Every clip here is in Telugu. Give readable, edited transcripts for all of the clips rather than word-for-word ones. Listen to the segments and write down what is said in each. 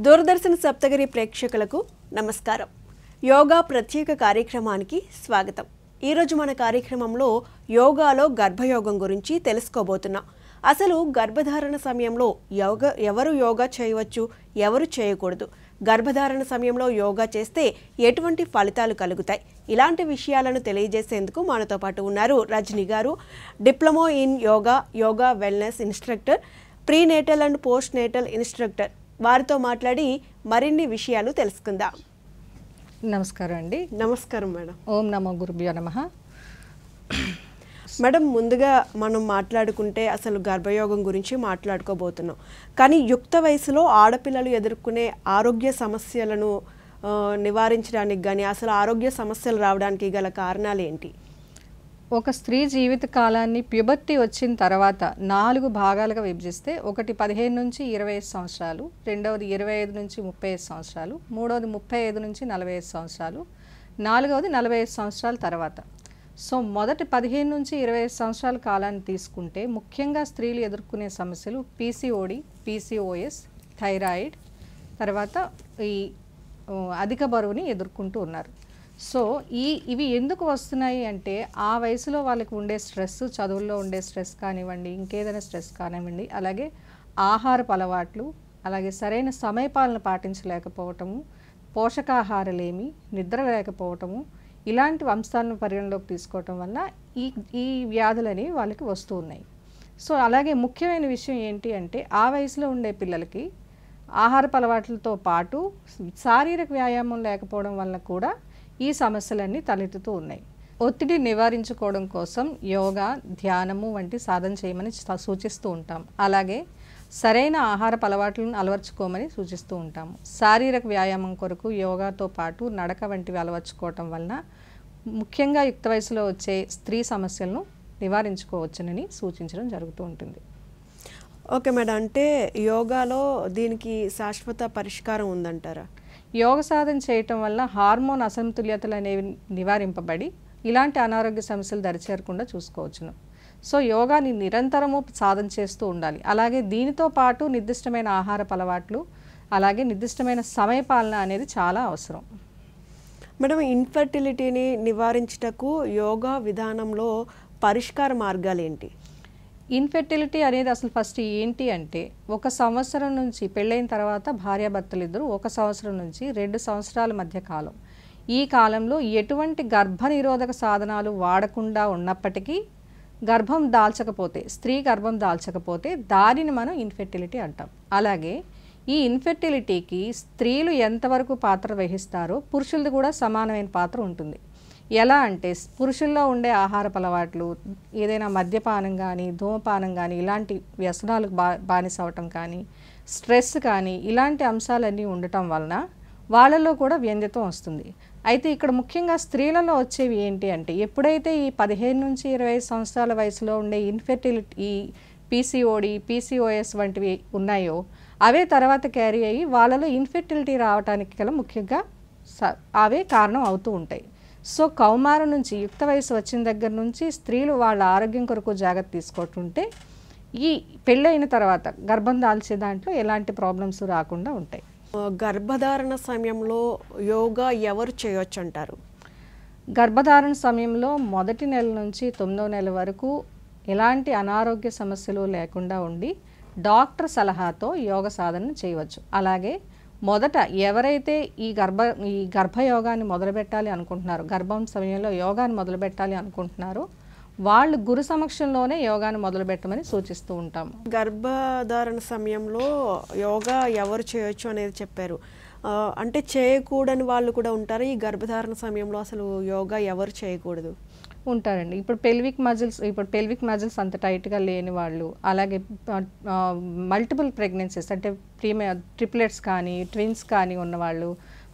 దూరదర్శన్ సప్తగిరి ప్రేక్షకులకు నమస్కారం. యోగా ప్రత్యేక కార్యక్రమానికి స్వాగతం. ఈరోజు మన కార్యక్రమంలో యోగాలో గర్భయోగం గురించి తెలుసుకోబోతున్నాం. అసలు గర్భధారణ సమయంలో ఎవరు యోగా చేయవచ్చు, ఎవరు చేయకూడదు, గర్భధారణ సమయంలో యోగా చేస్తే ఎటువంటి ఫలితాలు కలుగుతాయి, ఇలాంటి విషయాలను తెలియజేసేందుకు మనతో పాటు ఉన్నారు రజని గారు, diploma in yoga wellness instructor, prenatal and post natal instructor. వారితో మాట్లాడి మరిన్ని విషయాలు తెలుసుకుందాం. నమస్కారం అండి. నమస్కారం మేడం. ఓం నమో గురుభ్యో నమః. మేడం, ముందుగా మనం మాట్లాడుకుంటే అసలు గర్భయోగం గురించి మాట్లాడుకోబోతున్నాం. కానీ యుక్త వయసులో ఆడపిల్లలు ఎదుర్కొనే ఆరోగ్య సమస్యలను నివారించడానికి కానీ అసలు ఆరోగ్య సమస్యలు రావడానికి గల కారణాలు ఏంటి? ఒక స్త్రీ జీవిత కాలాన్ని ప్యూబర్టీ వచ్చిన తర్వాత 4 భాగాలుగా విభజిస్తే, ఒకటి 15 నుంచి 25 సంవత్సరాలు, రెండవది 25 నుంచి 35 సంవత్సరాలు, మూడవది 35 నుంచి 45 సంవత్సరాలు, నాలుగవది 45 సంవత్సరాల తర్వాత. సో మొదటి 15 నుంచి 25 సంవత్సరాల కాలాన్ని తీసుకుంటే ముఖ్యంగా స్త్రీలు ఎదుర్కొనే సమస్యలు పీసీఓడి, పీసీఓఎస్, థైరాయిడ్, తర్వాత ఈ అధిక బరువుని ఎదుర్కొంటూ ఉన్నారు. సో ఇవి ఎందుకు వస్తున్నాయి అంటే, ఆ వయసులో వాళ్ళకి ఉండే స్ట్రెస్, చదువుల్లో ఉండే స్ట్రెస్ కానివ్వండి, ఇంకేదైనా స్ట్రెస్ కానివ్వండి, అలాగే ఆహారపు అలవాట్లు, అలాగే సరైన సమయపాలన పాటించలేకపోవటము, పోషకాహారలేమి, నిద్ర లేకపోవటము, ఇలాంటి అంశాలను పరిగణలోకి తీసుకోవటం వల్ల ఈ వ్యాధులని వాళ్ళకి వస్తూ ఉన్నాయి. సో అలాగే ముఖ్యమైన విషయం ఏంటి అంటే, ఆ వయసులో ఉండే పిల్లలకి ఆహారపు అలవాట్లతో పాటు శారీరక వ్యాయామం లేకపోవడం వల్ల కూడా ఈ సమస్యలన్నీ తలెత్తుతూ ఉన్నాయి. ఒత్తిడిని నివారించుకోవడం కోసం యోగా, ధ్యానము వంటి సాధన చేయమని సూచిస్తూ ఉంటాం. అలాగే సరైన ఆహారపు అలవాట్లను అలవర్చుకోమని సూచిస్తూ ఉంటాము. శారీరక వ్యాయామం కొరకు యోగాతో పాటు నడక వంటివి అలవర్చుకోవటం వలన ముఖ్యంగా యుక్త వయసులో వచ్చే స్త్రీ సమస్యలను నివారించుకోవచ్చునని సూచించడం జరుగుతూ ఉంటుంది. ఓకే మేడం, అంటే యోగాలో దీనికి శాశ్వత పరిష్కారం ఉందంటారా? యోగ సాధన చేయటం వల్ల హార్మోన్ అసమతుల్యతలు అనేవి నివారింపబడి ఇలాంటి అనారోగ్య సమస్యలు దరిచేరకుండా చూసుకోవచ్చును. సో యోగాని నిరంతరము సాధన చేస్తూ ఉండాలి. అలాగే దీనితో పాటు నిర్దిష్టమైన ఆహారపు అలవాట్లు, అలాగే నిర్దిష్టమైన సమయపాలన అనేది చాలా అవసరం. మేడం, ఇన్ఫర్టిలిటీని నివారించుటకు యోగా విధానంలో పరిష్కార మార్గాలు ఏంటి? ఇన్ఫెర్టిలిటీ అనేది అసలు ఫస్ట్ ఏంటి అంటే, 1 సంవత్సరం నుంచి పెళ్ళైన తర్వాత భార్యాభర్తలు ఇద్దరు 1 సంవత్సరం నుంచి 2 సంవత్సరాల మధ్య కాలం, ఈ కాలంలో ఎటువంటి గర్భ నిరోధక సాధనాలు వాడకుండా ఉన్నప్పటికీ స్త్రీ గర్భం దాల్చకపోతే దానిని మనం ఇన్ఫెర్టిలిటీ అంటాం. అలాగే ఈ ఇన్ఫెర్టిలిటీకి స్త్రీలు ఎంతవరకు పాత్ర వహిస్తారో పురుషులది కూడా సమానమైన పాత్ర ఉంటుంది. ఎలా అంటే, పురుషుల్లో ఉండే ఆహారపు అలవాట్లు, ఏదైనా మద్యపానం కానీ, ధూమపానం కానీ, ఇలాంటి వ్యసనాలకు బానిస అవటం కానీ, స్ట్రెస్ కానీ, ఇలాంటి అంశాలన్నీ ఉండటం వలన వాళ్ళలో కూడా వ్యంగ్యత్వం వస్తుంది. అయితే ఇక్కడ ముఖ్యంగా స్త్రీలలో వచ్చేవి ఏంటి అంటే, ఎప్పుడైతే ఈ 15 నుంచి 25 సంవత్సరాల వయసులో ఉండే ఇన్ఫెర్టిలిటీ, ఈ పీసీఓడి, పీసీఓఎస్ వంటివి ఉన్నాయో అవే తర్వాత క్యారీ అయ్యి వాళ్ళలో ఇన్ఫెర్టిలిటీ రావడానికి గల ముఖ్యంగా అవే కారణం అవుతూ ఉంటాయి. సో కౌమారం నుంచి యుక్త వయసు వచ్చిన దగ్గర నుంచి స్త్రీలు వాళ్ళ ఆరోగ్యం కొరకు జాగ్రత్త తీసుకుంటుంటే ఈ పెళ్ళైన తర్వాత గర్భం దాల్చే దాంట్లో ఎలాంటి ప్రాబ్లమ్స్ రాకుండా ఉంటాయి. గర్భధారణ సమయంలో యోగా ఎవరు చేయొచ్చు అంటారు? గర్భధారణ సమయంలో మొదటి నెల నుంచి 9వ నెల వరకు ఎలాంటి అనారోగ్య సమస్యలు లేకుండా ఉండి డాక్టర్ సలహాతో యోగ సాధన చేయవచ్చు. అలాగే మొదట ఎవరైతే ఈ గర్భయోగాన్ని మొదలుపెట్టాలి అనుకుంటున్నారో, గర్భం సమయంలో యోగాన్ని మొదలుపెట్టాలి అనుకుంటున్నారో వాళ్ళు గురు సమక్షంలోనే యోగాన్ని మొదలుపెట్టమని సూచిస్తూ ఉంటాము. గర్భధారణ సమయంలో యోగా ఎవరు చేయొచ్చు అనేది చెప్పారు. అంటే చేయకూడని వాళ్ళు కూడా ఉంటారు. ఈ గర్భధారణ సమయంలో అసలు యోగా ఎవరు చేయకూడదు? ఉంటారండి. ఇప్పుడు పెల్విక్ మజిల్స్ అంత టైట్గా లేని వాళ్ళు, అలాగే మల్టిపుల్ ప్రెగ్నెన్సీస్ అంటే ట్రిప్లెట్స్ కానీ, ట్విన్స్ కానీ ఉన్నవాళ్ళు,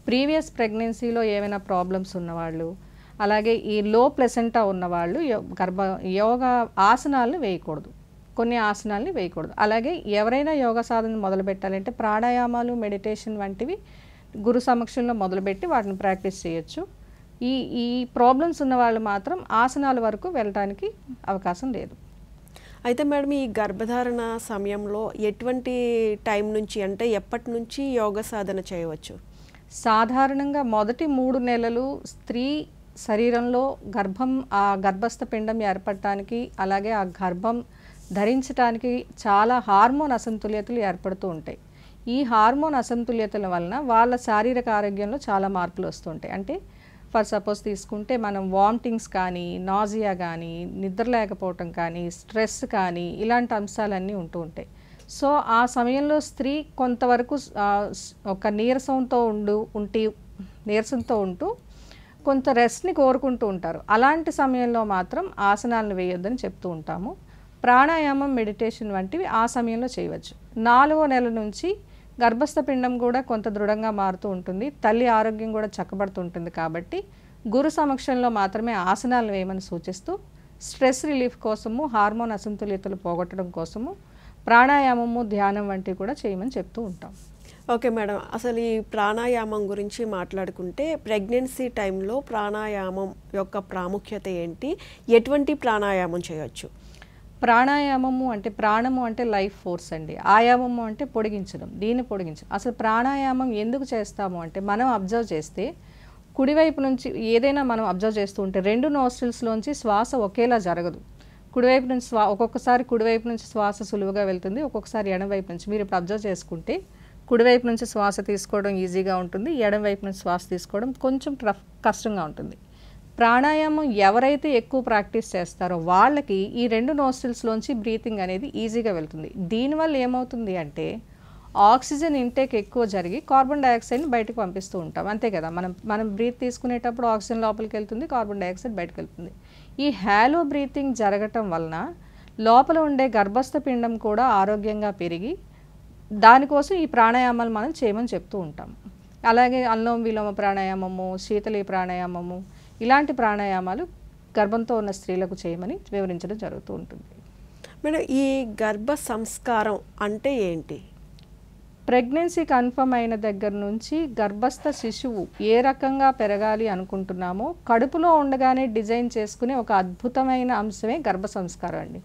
ప్రీవియస్ ప్రెగ్నెన్సీలో ఏమైనా ప్రాబ్లమ్స్ ఉన్నవాళ్ళు, అలాగే ఈ లో ప్లెసెంటా ఉన్నవాళ్ళు యోగా ఆసనాలను వేయకూడదు. కొన్ని ఆసనాలని వేయకూడదు. అలాగే ఎవరైనా యోగా సాధన మొదలు పెట్టాలంటే ప్రాణాయామాలు, మెడిటేషన్ వంటివి గురు సమక్షంలో మొదలుపెట్టి వాటిని ప్రాక్టీస్ చేయొచ్చు. ఈ ప్రాబ్లమ్స్ ఉన్న వాళ్ళు మాత్రం ఆసనాల వరకు వెళ్ళడానికి అవకాశం లేదు. అయితే మేడం ఈ గర్భధారణ సమయంలో ఎటువంటి టైం నుంచి అంటే ఎప్పటి నుంచి యోగ సాధన చేయవచ్చు? సాధారణంగా మొదటి 3 నెలలు స్త్రీ శరీరంలో ఆ గర్భస్థ పిండం ఏర్పడటానికి, అలాగే ఆ గర్భం ధరించడానికి చాలా హార్మోన్ అసంతుల్యతలు ఏర్పడుతూ ఉంటాయి. ఈ హార్మోన్ అసంతుల్యతల వలన వాళ్ళ శారీరక ఆరోగ్యంలో చాలా మార్పులు వస్తుంటాయి. అంటే ఫర్ సపోజ్ తీసుకుంటే మనం వామిటింగ్స్ కానీ, నాజియా కానీ, నిద్ర లేకపోవటం కానీ, స్ట్రెస్ కానీ ఇలాంటి అంశాలన్నీ ఉంటూ ఉంటాయి. సో ఆ సమయంలో స్త్రీ కొంతవరకు ఒక నీరసంతో ఉంటూ కొంత రెస్ట్ని కోరుకుంటూ ఉంటారు. అలాంటి సమయంలో మాత్రం ఆసనాలను వేయొద్దని చెప్తూ ఉంటాము. ప్రాణాయామం, మెడిటేషన్ వంటివి ఆ సమయంలో చేయవచ్చు. 4వ నెల నుంచి గర్భస్థ పిండం కూడా కొంత దృఢంగా మారుతూ ఉంటుంది, తల్లి ఆరోగ్యం కూడా చక్కబడుతుంటుంది. కాబట్టి గురు సమక్షంలో మాత్రమే ఆసనాలు వేయమని సూచిస్తూ, స్ట్రెస్ రిలీఫ్ కోసము, హార్మోన్ అసంతుల్యతలు పోగొట్టడం కోసము ప్రాణాయామము, ధ్యానం వంటివి కూడా చేయమని చెప్తూ ఉంటాం. ఓకే మేడం, అసలు ఈ ప్రాణాయామం గురించి మాట్లాడుకుంటే ప్రెగ్నెన్సీ టైంలో ప్రాణాయామం యొక్క ప్రాముఖ్యత ఏంటి? ఎటువంటి ప్రాణాయామం చేయొచ్చు? ప్రాణాయామము అంటే ప్రాణము అంటే లైఫ్ ఫోర్స్ అండి. ఆయామము అంటే పొడిగించడం, దీన్ని పొడిగించడం. అసలు ప్రాణాయామం ఎందుకు చేస్తాము అంటే మనం అబ్జర్వ్ చేస్తే కుడివైపు నుంచి ఏదైనా మనం అబ్జర్వ్ చేస్తూ ఉంటే 2 నోస్ట్రిల్స్లోంచి శ్వాస ఒకేలా జరగదు. కుడివైపు నుంచి ఒక్కొక్కసారి కుడివైపు నుంచి శ్వాస సులువుగా వెళ్తుంది, ఒక్కొక్కసారి ఎడమవైపు నుంచి. మీరు ఇప్పుడు అబ్జర్వ్ చేసుకుంటే కుడివైపు నుంచి శ్వాస తీసుకోవడం ఈజీగా ఉంటుంది, ఎడమవైపు నుంచి శ్వాస తీసుకోవడం కొంచెం కష్టంగా ఉంటుంది. ప్రాణాయామం ఎవరైతే ఎక్కువ ప్రాక్టీస్ చేస్తారో వాళ్ళకి ఈ 2 నోస్ట్రిల్స్లోంచి బ్రీతింగ్ అనేది ఈజీగా వెళ్తుంది. దీనివల్ల ఏమవుతుంది అంటే ఆక్సిజన్ ఇంటేక్ ఎక్కువ జరిగి కార్బన్ డైఆక్సైడ్ని బయటకు పంపిస్తూ ఉంటాం, అంతే కదా. మనం బ్రీత్ తీసుకునేటప్పుడు ఆక్సిజన్ లోపలికి వెళ్తుంది, కార్బన్ డైఆక్సైడ్ బయటకు వెళ్తుంది. ఈ హ్యాలో బ్రీతింగ్ జరగటం వలన లోపల ఉండే గర్భస్థ పిండం కూడా ఆరోగ్యంగా పెరిగి దానికోసం ఈ ప్రాణాయామాలు మనం చేయమని చెప్తూ ఉంటాం. అలాగే అనులోమ విలోమ ప్రాణాయామము, శీతళీ ప్రాణాయామము, ఇలాంటి ప్రాణాయామాలు గర్భంతో ఉన్న స్త్రీలకు చేయమని వివరించడం జరుగుతూ ఉంటుంది. మేడం, ఈ గర్భ సంస్కారం అంటే ఏంటి? ప్రెగ్నెన్సీ కన్ఫర్మ్ అయిన దగ్గర నుంచి గర్భస్థ శిశువు ఏ రకంగా పెరగాలి అనుకుంటున్నామో కడుపులో ఉండగానే డిజైన్ చేసుకునే ఒక అద్భుతమైన అంశమే గర్భ సంస్కారం అండి.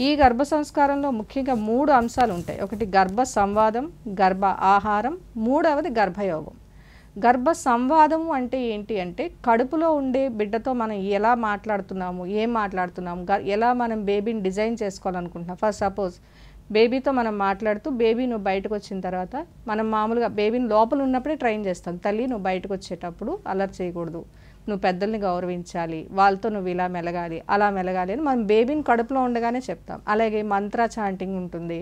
ఈ గర్భ సంస్కారంలో ముఖ్యంగా 3 అంశాలు ఉంటాయి. ఒకటి గర్భ సంవాదం, గర్భ ఆహారం, 3వది గర్భయోగం. గర్భ సంవాదము అంటే ఏంటి అంటే కడుపులో ఉండే బిడ్డతో మనం ఎలా మాట్లాడుతున్నాము, ఏం మాట్లాడుతున్నాము, ఎలా మనం బేబీని డిజైన్ చేసుకోవాలనుకుంటున్నాం. ఫర్ సపోజ్ బేబీతో మనం మాట్లాడుతూ, బేబీ నువ్వు బయటకు వచ్చిన తర్వాత మనం మామూలుగా బేబీని లోపల ఉన్నప్పుడే ట్రైన్ చేస్తాం. తల్లి నువ్వు బయటకు వచ్చేటప్పుడు అలర్ట్ చేయకూడదు, నువ్వు పెద్దల్ని గౌరవించాలి, వాళ్ళతో నువ్వు ఇలా మెలగాలి, అలా మెలగాలి అని మనం బేబీని కడుపులో ఉండగానే చెప్తాం. అలాగే మంత్ర చాంటింగ్ ఉంటుంది,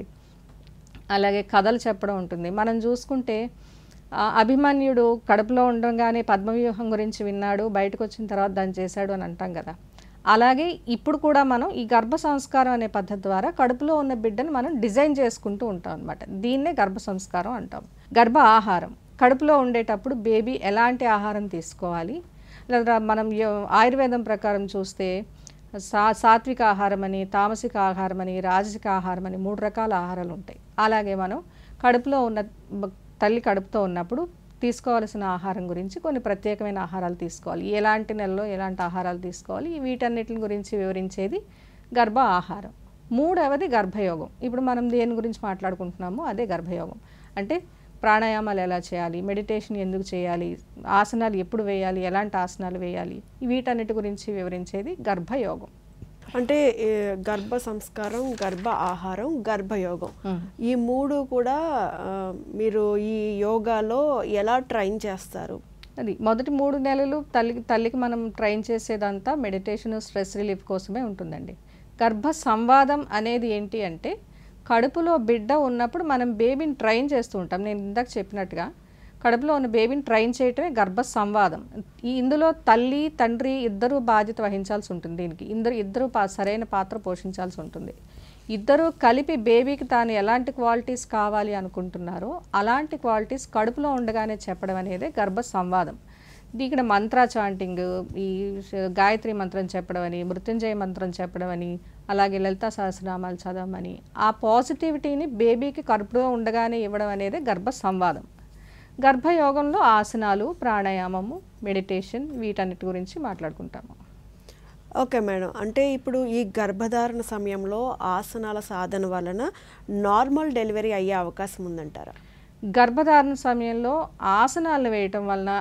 అలాగే కథలు చెప్పడం ఉంటుంది. మనం చూసుకుంటే అభిమన్యుడు కడుపులో ఉండగానే పద్మవ్యూహం గురించి విన్నాడు, బయటకు వచ్చిన తర్వాత దాన్ని చేశాడు అని అంటాం కదా. అలాగే ఇప్పుడు కూడా మనం ఈ గర్భ సంస్కారం అనే పద్ధతి ద్వారా కడుపులో ఉన్న బిడ్డను మనం డిజైన్ చేసుకుంటూ ఉంటాం అనమాట. దీన్నే గర్భ సంస్కారం అంటాం. గర్భ ఆహారం, కడుపులో ఉండేటప్పుడు బేబీ ఎలాంటి ఆహారం తీసుకోవాలి, లేదా మనం ఆయుర్వేదం ప్రకారం చూస్తే సాత్విక ఆహారం అని, తామసిక ఆహారం అని, రాజసిక ఆహారం అని 3 రకాల ఆహారాలు ఉంటాయి. అలాగే మనం కడుపులో ఉన్న తల్లి కడుపుతో ఉన్నప్పుడు తీసుకోవాల్సిన ఆహారం గురించి కొన్ని ప్రత్యేకమైన ఆహారాలు తీసుకోవాలి, ఎలాంటి నెలలో ఎలాంటి ఆహారాలు తీసుకోవాలి, వీటన్నిటి గురించి వివరించేది గర్భ ఆహారం. 3వది గర్భయోగం. ఇప్పుడు మనం దేని గురించి మాట్లాడుకుంటున్నామో అదే గర్భయోగం. అంటే ప్రాణాయామాలు ఎలా చేయాలి, మెడిటేషన్ ఎందుకు చేయాలి, ఆసనాలు ఎప్పుడు వేయాలి, ఎలాంటి ఆసనాలు వేయాలి, వీటన్నిటి గురించి వివరించేది గర్భయోగం. అంటే గర్భ సంస్కారం, గర్భ ఆహారం, గర్భయోగం, ఈ 3 కూడా మీరు ఈ యోగాలో ఎలా ట్రైన్ చేస్తారు? అది మొదటి 3 నెలలు తల్లికి మనం ట్రైన్ చేసేదంతా మెడిటేషన్, స్ట్రెస్ రిలీఫ్ కోసమే ఉంటుందండి. గర్భ సంవాదం అనేది ఏంటి అంటే కడుపులో బిడ్డ ఉన్నప్పుడు మనం బేబీని ట్రైన్ చేస్తూ ఉంటాం. నేను ఇందాక చెప్పినట్టుగా కడుపులో ఉన్న బేబీని ట్రైన్ చేయటమే గర్భ సంవాదం. ఇందులో తల్లి తండ్రి ఇద్దరు బాధ్యత వహించాల్సి ఉంటుంది. దీనికి ఇద్దరు సరైన పాత్ర పోషించాల్సి ఉంటుంది. ఇద్దరు కలిపి బేబీకి తాను ఎలాంటి క్వాలిటీస్ కావాలి అనుకుంటున్నారో అలాంటి క్వాలిటీస్ కడుపులో ఉండగానే చెప్పడం అనేది గర్భ సంవాదం. ఇక్కడ మంత్ర చాంటింగ్, ఈ గాయత్రి మంత్రం చెప్పడం అని, మృత్యుంజయ మంత్రం చెప్పడం అని, అలాగే లలితా సహస్రనామాలు చదవమని, ఆ పాజిటివిటీని బేబీకి కడుపులో ఉండగానే ఇవ్వడం అనేది గర్భ సంవాదం. గర్భయోగంలో ఆసనాలు, ప్రాణాయామము, మెడిటేషన్, వీటన్నిటి గురించి మాట్లాడుకుంటాము. Okay madam. అంటే ఇప్పుడు ఈ గర్భధారణ సమయంలో ఆసనాల సాధన వలన నార్మల్ డెలివరీ అయ్యే అవకాశం ఉందంటారా? గర్భధారణ సమయంలో ఆసనాలు వేయటం వలన,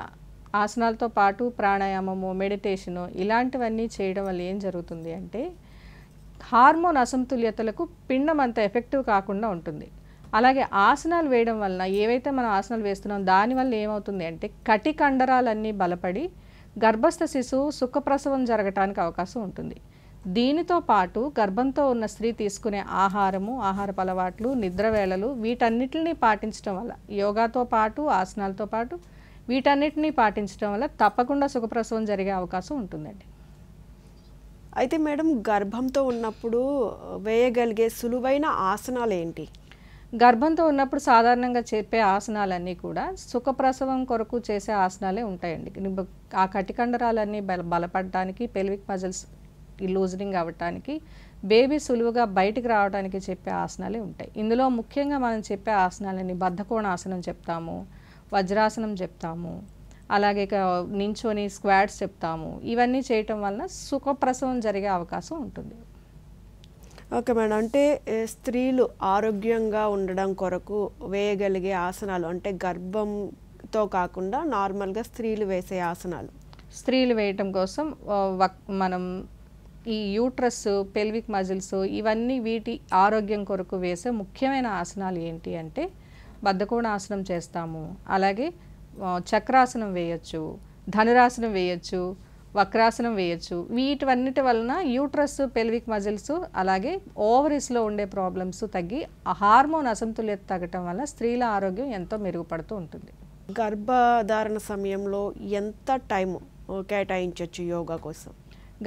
ఆసనాలతో పాటు ప్రాణాయామము, మెడిటేషను ఇలాంటివన్నీ చేయడం వల్ల ఏం జరుగుతుంది అంటే హార్మోన్ అసమతుల్యతలకు పిండం అంత ఎఫెక్టివ్ కాకుండా ఉంటుంది. అలాగే ఆసనాలు వేయడం వలన ఏవైతే మనం ఆసనాలు వేస్తున్నాం దానివల్ల ఏమవుతుంది అంటే కటి కండరాలన్నీ బలపడి గర్భస్థ శిశువు సుఖప్రసవం జరగటానికి అవకాశం ఉంటుంది. దీనితో పాటు గర్భంతో ఉన్న స్త్రీ తీసుకునే ఆహారము, ఆహారపు అలవాట్లు, నిద్ర వేళలు వీటన్నిటిని పాటించడం వల్ల, యోగాతో పాటు ఆసనాలతో పాటు వీటన్నిటిని పాటించడం వల్ల తప్పకుండా సుఖప్రసవం జరిగే అవకాశం ఉంటుందండి. అయితే మేడం, గర్భంతో ఉన్నప్పుడు వేయగలిగే సులువైన ఆసనాలు ఏంటి? గర్భంతో ఉన్నప్పుడు సాధారణంగా చెప్పే ఆసనాలన్నీ కూడా సుఖప్రసవం కొరకు చేసే ఆసనాలే ఉంటాయండి. ఆ కటికండరాలన్నీ బలపడటానికి, పెల్విక్ మజిల్స్ లూజనింగ్ అవ్వటానికి, బేబీ సులువుగా బయటికి రావడానికి చెప్పే ఆసనాలే ఉంటాయి. ఇందులో ముఖ్యంగా మనం చెప్పే ఆసనాలని బద్ధకోణాసనం చెప్తాము, వజ్రాసనం చెప్తాము, అలాగే నించొని స్క్వాట్స్ చెప్తాము. ఇవన్నీ చేయటం వలన సుఖప్రసవం జరిగే అవకాశం ఉంటుంది. Okay madam. అంటే స్త్రీలు ఆరోగ్యంగా ఉండడం కొరకు వేయగలిగే ఆసనాలు, అంటే గర్భంతో కాకుండా నార్మల్గా స్త్రీలు వేసే ఆసనాలు. స్త్రీలు వేయటం కోసం మనం ఈ యూట్రస్, పెల్విక్ మజిల్స్ ఇవన్నీ వీటి ఆరోగ్యం కొరకు వేసే ముఖ్యమైన ఆసనాలు ఏంటి అంటే బద్ధకోణాసనం చేస్తాము, అలాగే చక్రాసనం వేయచ్చు, ధనురాసనం వేయచ్చు, వక్రాసనం వేయచ్చు. వీటివన్నిటి వలన యూట్రస్, పెల్విక్ మజిల్స్ అలాగే ఓవరీస్లో ఉండే ప్రాబ్లమ్స్ తగ్గి హార్మోన్ అసమతుల్యత తగ్గటం వల్ల స్త్రీల ఆరోగ్యం ఎంతో మెరుగుపడుతూ ఉంటుంది. గర్భధారణ సమయంలో ఎంత టైం కేటాయించవచ్చు యోగా కోసం?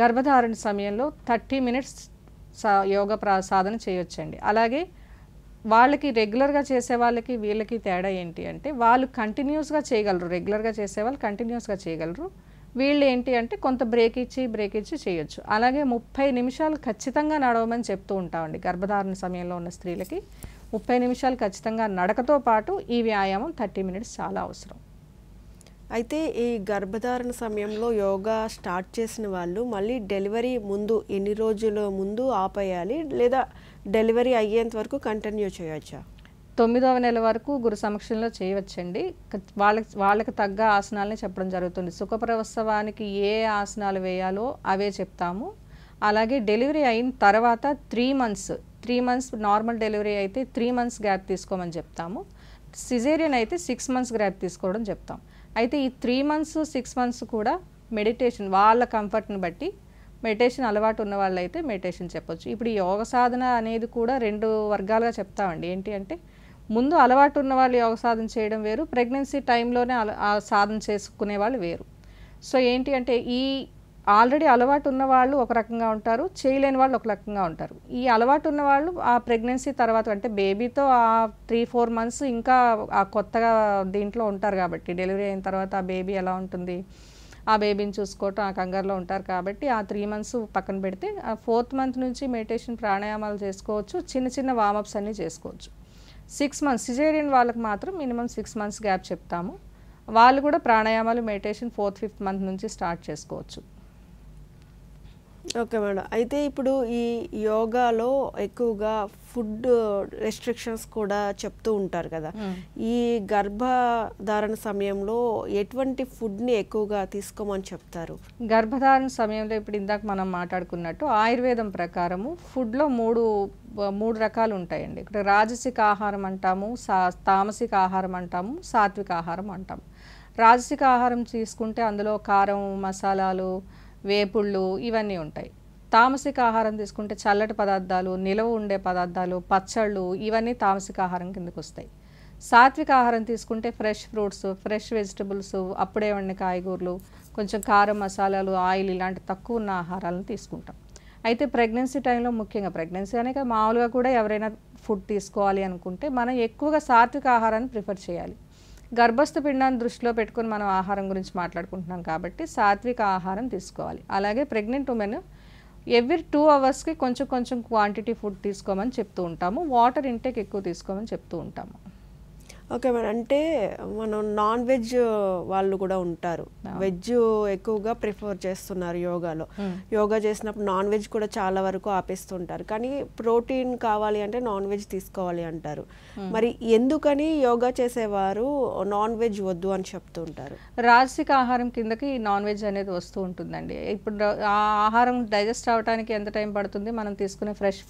గర్భధారణ సమయంలో 30 మినిట్స్ యోగా సాధన చేయొచ్చండి. అలాగే వాళ్ళకి రెగ్యులర్గా చేసే వాళ్ళకి వీళ్ళకి తేడా ఏంటి అంటే వాళ్ళు కంటిన్యూస్గా చేయగలరు. రెగ్యులర్గా చేసేవాళ్ళు కంటిన్యూస్గా చేయగలరు. వీళ్ళు ఏంటి అంటే కొంత బ్రేక్ ఇచ్చి చేయొచ్చు. అలాగే 30 నిమిషాలు ఖచ్చితంగా నడవమని చెప్తూ ఉంటామండి. గర్భధారణ సమయంలో ఉన్న స్త్రీలకి 30 నిమిషాలు ఖచ్చితంగా నడకతో పాటు ఈ వ్యాయామం 30 మినిట్స్ చాలా అవసరం. అయితే ఈ గర్భధారణ సమయంలో యోగా స్టార్ట్ చేసిన వాళ్ళు మళ్ళీ డెలివరీ ముందు ఎన్ని రోజుల ముందు ఆపేయాలి, లేదా డెలివరీ అయ్యేంత వరకు కంటిన్యూ చేయొచ్చా? 9వ నెల వరకు గురు సమక్షంలో చేయవచ్చండి. వాళ్ళకి తగ్గ ఆసనాలని చెప్పడం జరుగుతుంది. సుఖప్రసవానికి ఏ ఆసనాలు వేయాలో అవే చెప్తాము. అలాగే డెలివరీ అయిన తర్వాత 3 మంత్స్ నార్మల్ డెలివరీ అయితే 3 మంత్స్ గ్యాప్ తీసుకోమని చెప్తాము. సిజేరియన్ అయితే 6 మంత్స్ గ్యాప్ తీసుకోవడం చెప్తాం. అయితే ఈ 3 మంత్స్ 6 మంత్స్ కూడా మెడిటేషన్ వాళ్ళ కంఫర్ట్ని బట్టి మెడిటేషన్ అలవాటు ఉన్న వాళ్ళైతే మెడిటేషన్ చెప్పొచ్చు. ఇప్పుడు ఈ యోగ సాధన అనేది కూడా 2 వర్గాలుగా చెప్తామండి. ఏంటి అంటే ముందు అలవాటు ఉన్న వాళ్ళు యోగ సాధన చేయడం వేరు, ప్రెగ్నెన్సీ టైంలోనే సాధన చేసుకునే వాళ్ళు వేరు. సో ఏంటి అంటే ఈ ఆల్రెడీ అలవాటు ఉన్న వాళ్ళు ఒక రకంగా ఉంటారు, చేయలేని వాళ్ళు ఒక రకంగా ఉంటారు. ఈ అలవాటు ఉన్న వాళ్ళు ఆ ప్రెగ్నెన్సీ తర్వాత అంటే బేబీతో ఆ 3-4 మంత్స్ ఇంకా ఆ కొత్తగా దీంట్లో ఉంటారు కాబట్టి డెలివరీ అయిన తర్వాత ఆ బేబీ ఎలా ఉంటుంది, ఆ బేబీని చూసుకోవటం ఆ కంగారులో ఉంటారు కాబట్టి ఆ 3 మంత్స్ పక్కన పెడితే ఆ 4th మంత్ నుంచి మెడిటేషన్ ప్రాణాయామాలు చేసుకోవచ్చు, చిన్న వార్మప్స్ అన్నీ చేసుకోవచ్చు. 6 మంత్స్ సిజేరియన్ వాళ్ళకి మాత్రం మినిమం 6 మంత్స్ గ్యాప్ చెప్తాము. వాళ్ళు కూడా ప్రాణాయామాలు మెడిటేషన్ 4th-5th మంత్ నుంచి స్టార్ట్ చేసుకోవచ్చు. Okay madam. అయితే ఇప్పుడు ఈ యోగాలో ఎక్కువగా ఫుడ్ రెస్ట్రిక్షన్స్ కూడా చెప్తూ ఉంటారు కదా. ఈ గర్భధారణ సమయంలో ఎటువంటి ఫుడ్ని ఎక్కువగా తీసుకోమని చెప్తారు? గర్భధారణ సమయంలో ఇప్పుడు ఇందాక మనం మాట్లాడుకున్నట్టు ఆయుర్వేదం ప్రకారము ఫుడ్లో మూడు రకాలు ఉంటాయండి. ఇక్కడ రాజసిక ఆహారం అంటాము, తామసిక ఆహారం అంటాము, సాత్విక ఆహారం అంటాము. రాజసిక ఆహారం తీసుకుంటే అందులో కారం, మసాలాలు, వేపుళ్ళు ఇవన్నీ ఉంటాయి. తామసిక ఆహారం తీసుకుంటే చల్లటి పదార్థాలు, నిలవ ఉండే పదార్థాలు, పచ్చళ్ళు ఇవన్నీ తామసిక ఆహారం కిందకు వస్తాయి. సాత్విక ఆహారం తీసుకుంటే ఫ్రెష్ ఫ్రూట్స్, ఫ్రెష్ వెజిటబుల్స్, అప్పుడే వండిన కాయగూరలు, కొంచెం కారం, మసాలాలు, ఆయిల్ ఇలాంటి తక్కువ ఉన్న ఆహారాలను తీసుకుంటాం. అయితే ప్రెగ్నెన్సీ టైంలో ముఖ్యంగా ప్రెగ్నెన్సీ అనే మామూలుగా కూడా ఎవరైనా ఫుడ్ తీసుకోవాలి అనుకుంటే మనం ఎక్కువగా సాత్విక ఆహారాన్ని ప్రిఫర్ చేయాలి. గర్భస్థ పిండాన్ని దృష్టిలో పెట్టుకొని మనం ఆహారం గురించి మాట్లాడుకుంటున్నాం కాబట్టి సాత్విక ఆహారం తీసుకోవాలి. అలాగే ప్రెగ్నెంట్ ఉమెన్ ఎవ్రీ 2 అవర్స్కి కొంచెం క్వాంటిటీ ఫుడ్ తీసుకోమని చెప్తూ ఉంటాము. వాటర్ ఇంటేక్ ఎక్కువ తీసుకోమని చెప్తూ ఉంటాము. Okay madam. అంటే మనం నాన్ వెజ్ వాళ్ళు కూడా ఉంటారు, వెజ్ ఎక్కువగా ప్రిఫర్ చేస్తున్నారు యోగాలో. యోగా చేసినప్పుడు నాన్ వెజ్ కూడా చాలా వరకు ఆపేస్తుంటారు, కానీ ప్రోటీన్ కావాలి అంటే నాన్ వెజ్ తీసుకోవాలి అంటారు. మరి ఎందుకని యోగా చేసేవారు నాన్ వెజ్ వద్దు అని చెప్తుంటారు? రాజసిక ఆహారం కిందకి నాన్ వెజ్ అనేది వస్తూ ఉంటుందండి. ఇప్పుడు ఆ ఆహారం డైజెస్ట్ అవ్వడానికి ఎంత టైం పడుతుంది, మనం తీసుకునే ఫ్రెష్